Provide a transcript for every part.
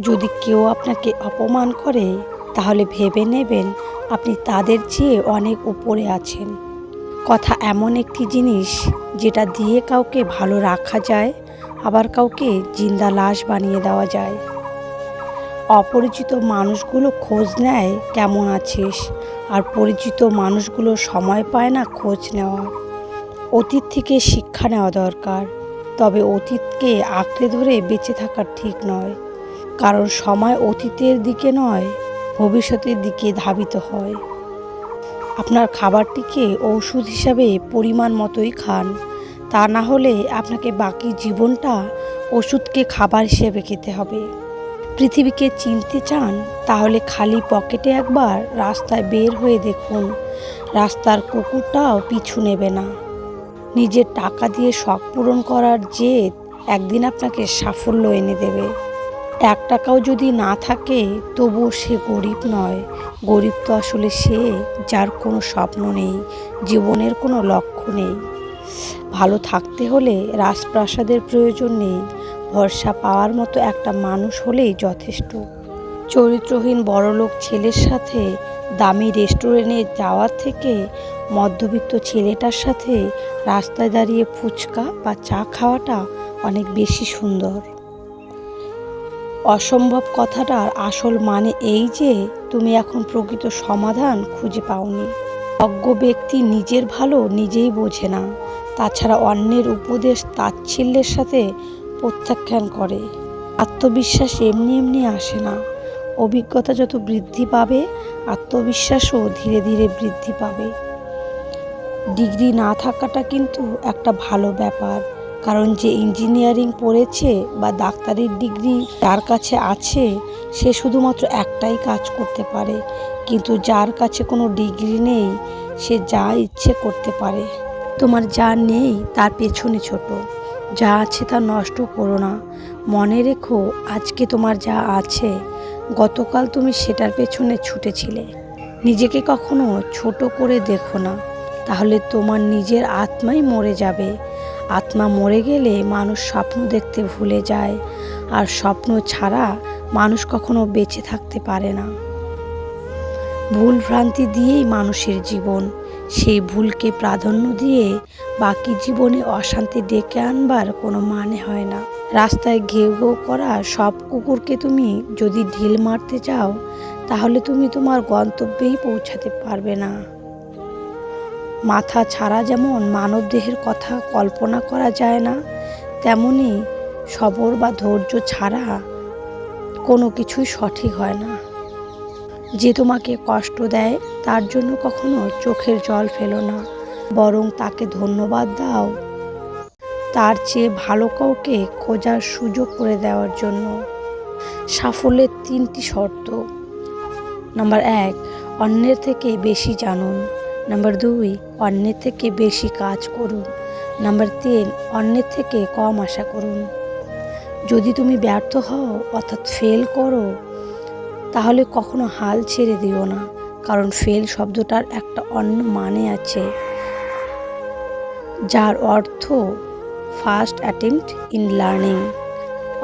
যদি কেউ আপনাকে অপমান করে তাহলে ভেবে নেবেন আপনি তাদের চেয়ে অনেক উপরে আছেন। কথা এমন একটি জিনিস যেটা দিয়ে কাউকে ভালো রাখা যায়, আবার কাউকে জিন্দা লাশ বানিয়ে দেওয়া যায়। অপরিচিত মানুষগুলো খোঁজ নেয় কেমন আছিস, আর পরিচিত মানুষগুলো সময় পায় না খোঁজ নেওয়ার। অতীত থেকে শিক্ষা নেওয়া দরকার, তবে অতীতকে আঁকড়ে ধরে বেঁচে থাকা ঠিক নয়, কারণ সময় অতীতের দিকে নয়, ভবিষ্যতের দিকে ধাবিত হয়। আপনার খাবারটিকে ঔষধ হিসাবে পরিমাণ মতোই খান, তা না হলে আপনাকে বাকি জীবনটা ওষুধকে খাবার হিসেবে খেতে হবে। পৃথিবীকে চিনতে চান তাহলে খালি পকেটে একবার রাস্তায় বের হয়ে দেখুন, রাস্তার কুকুরটাও পিছু নেবে না। নিজের টাকা দিয়ে শখ পূরণ করার জেদ একদিন আপনাকে সাফল্য এনে দেবে। 1 টাকাও যদি না থাকে তবুও সে গরিব নয়। গরিব তো আসলে সে যার কোনো স্বপ্ন নেই, জীবনের কোনো লক্ষ্য নেই। ভালো থাকতে হলে রাজপ্রাসাদের প্রয়োজন নেই, ভরসা পাওয়ার মতো একটা মানুষ হলেই যথেষ্ট। চরিত্রহীন বড়লোক ছেলের সাথে দামি রেস্টুরেন্টে যাওয়ার থেকে মধ্যবিত্ত ছেলেটার সাথে রাস্তায় দাঁড়িয়ে ফুচকা বা চা খাওয়াটা অনেক বেশি সুন্দর। অসম্ভব কথাটার আসল মানে এই যে তুমি এখন প্রকৃত সমাধান খুঁজে পাওনি। অজ্ঞ ব্যক্তি নিজের ভালো নিজেই বোঝে না, তাছাড়া অন্যের উপদেশ তাচ্ছিল্যের সাথে প্রত্যাখ্যান করে। আত্মবিশ্বাস এমনি এমনি আসে না। অভিজ্ঞতা যত বৃদ্ধি পাবে, আত্মবিশ্বাসও ধীরে ধীরে বৃদ্ধি পাবে। ডিগ্রি না থাকাটা কিন্তু একটা ভালো ব্যাপার, কারণ যে ইঞ্জিনিয়ারিং পড়েছে বা ডাক্তারির ডিগ্রি যার কাছে আছে সে শুধুমাত্র একটাই কাজ করতে পারে, কিন্তু যার কাছে কোনো ডিগ্রি নেই সে যা ইচ্ছে করতে পারে। তোমার যা নেই তার পেছনে ছোট, যা আছে তা নষ্ট করো না। মনে রেখো, আজকে তোমার যা আছে গতকাল তুমি সেটার পেছনে ছুটেছিলে। নিজেকে কখনো ছোট করে দেখো না, তাহলে তোমার নিজের আত্মাই মরে যাবে। আত্মা মরে গেলে মানুষ স্বপ্ন দেখতে ভুলে যায়, আর স্বপ্ন ছাড়া মানুষ কখনো বেঁচে থাকতে পারে না। ভুল ভ্রান্তি দিয়েই মানুষের জীবন, সেই ভুলকে প্রাধান্য দিয়ে বাকি জীবনে অশান্তি ডেকে আনবার কোনো মানে হয় না। রাস্তায় ঘেউ ঘেউ করা সব কুকুরকে তুমি যদি ঢিল মারতে চাও তাহলে তুমি তোমার গন্তব্যেই পৌঁছাতে পারবে না। মাথা ছাড়া যেমন মানবদেহের কথা কল্পনা করা যায় না, তেমনি সবর বা ধৈর্য ছাড়া কোনো কিছুই সঠিক হয় না। যে তোমাকে কষ্ট দেয় তার জন্য কখনো চোখের জল ফেলো না, বরং তাকে ধন্যবাদ দাও তার চেয়ে ভালো কাউকে খোঁজার সুযোগ করে দেওয়ার জন্য। সাফল্যের 3টি শর্ত। নাম্বার 1, অন্যের থেকে বেশি জানুন। নাম্বার 2, অন্যের থেকে বেশি কাজ করুন। নাম্বার 3, অন্যের থেকে কম আশা করুন। যদি তুমি ব্যর্থ হও অর্থাৎ ফেল করো তাহলে কখনো হাল ছেড়ে দিও না, কারণ ফেল শব্দটার একটা অন্য মানে আছে যার অর্থ ফার্স্ট অ্যাটেম্প্ট ইন লার্নিং,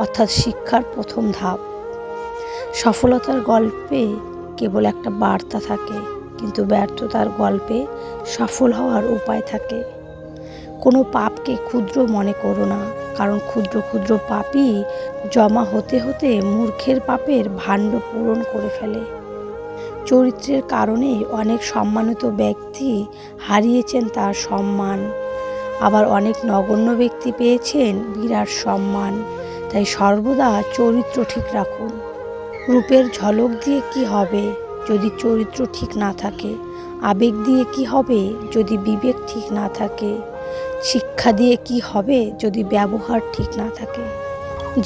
অর্থাৎ শিক্ষার প্রথম ধাপ। সফলতার গল্পে কেবল একটা বার্তা থাকে, কিন্তু ব্যর্থতার গল্পে সফল হওয়ার উপায় থাকে। কোনো পাপকে ক্ষুদ্র মনে করো না, কারণ ক্ষুদ্র ক্ষুদ্র পাপই জমা হতে হতে মূর্খের পাপের ভাণ্ড পূরণ করে ফেলে। চরিত্রের কারণে অনেক সম্মানিত ব্যক্তি হারিয়েছেন তার সম্মান, আবার অনেক নগণ্য ব্যক্তি পেয়েছেন বিরাট সম্মান। তাই সর্বদা চরিত্র ঠিক রাখুন। রূপের ঝলক দিয়ে কি হবে যদি চরিত্র ঠিক না থাকে? আবেগ দিয়ে কি হবে যদি বিবেক ঠিক না থাকে? শিক্ষা দিয়ে কি হবে যদি ব্যবহার ঠিক না থাকে?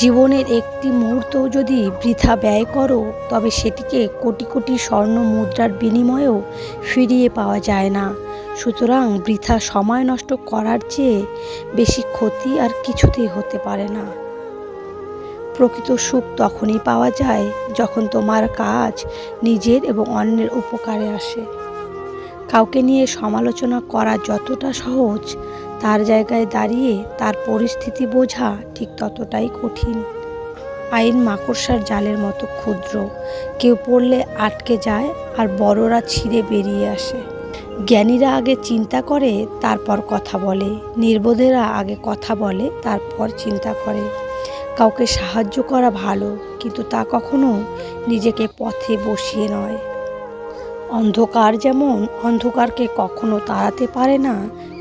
জীবনের একটি মুহূর্তও যদি বৃথা ব্যয় করো তবে সেটিকে কোটি কোটি স্বর্ণ মুদ্রার বিনিময়েও ফিরিয়ে পাওয়া যায় না। সুতরাং বৃথা সময় নষ্ট করার চেয়ে বেশি ক্ষতি আর কিছুতেই হতে পারে না। প্রকৃত সুখ তখনই পাওয়া যায় যখন তোমার কাজ নিজের এবং অন্যের উপকারে আসে। কাউকে নিয়ে সমালোচনা করা যতটা সহজ, তার জায়গায় দাঁড়িয়ে তার পরিস্থিতি বোঝা ঠিক ততটাই কঠিন। আইন মাকড়সার জালের মতো ক্ষুদ্র, কেউ পড়লে আটকে যায় আর বড়রা ছিঁড়ে বেরিয়ে আসে। জ্ঞানীরা আগে চিন্তা করে তারপর কথা বলে, নির্বোধেরা আগে কথা বলে তারপর চিন্তা করে। কাউকে সাহায্য করা ভালো, কিন্তু তা কখনো নিজেকে পথে বসিয়ে নয়। অন্ধকার যেমন অন্ধকারকে কখনো তাড়াতে পারে না,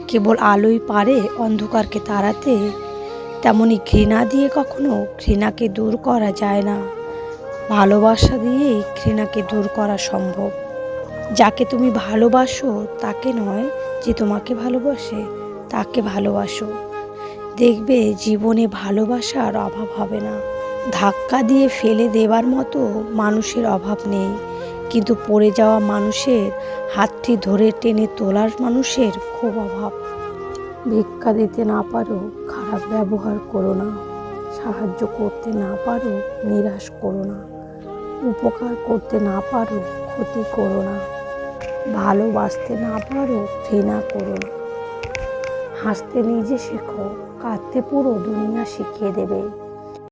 কেবল আলোই পারে অন্ধকারকে তাড়াতে। তেমনি ঘৃণা দিয়ে কখনো ঘৃণাকে দূর করা যায় না, ভালোবাসা দিয়েই ঘৃণাকে দূর করা সম্ভব। যাকে তুমি ভালোবাসো তাকে নয়, যে তোমাকে ভালোবাসে তাকে ভালোবাসো। দেখবে জীবনে ভালোবাসার অভাব হবে না। ধাক্কা দিয়ে ফেলে দেবার মতো মানুষের অভাব নেই, কিন্তু পড়ে যাওয়া মানুষের হাতটি ধরে টেনে তোলার মানুষের খুব অভাব। ভিক্ষা দিতে না পারো, খারাপ ব্যবহার করো না। সাহায্য করতে না পারো, নিরাশ করো না। উপকার করতে না পারো, ক্ষতি করো না। ভালোবাসতে না পারো, ঘৃণা করো না। হাসতে নিজে শেখো, কাঁদতে পুরো দুনিয়া শিখিয়ে দেবে।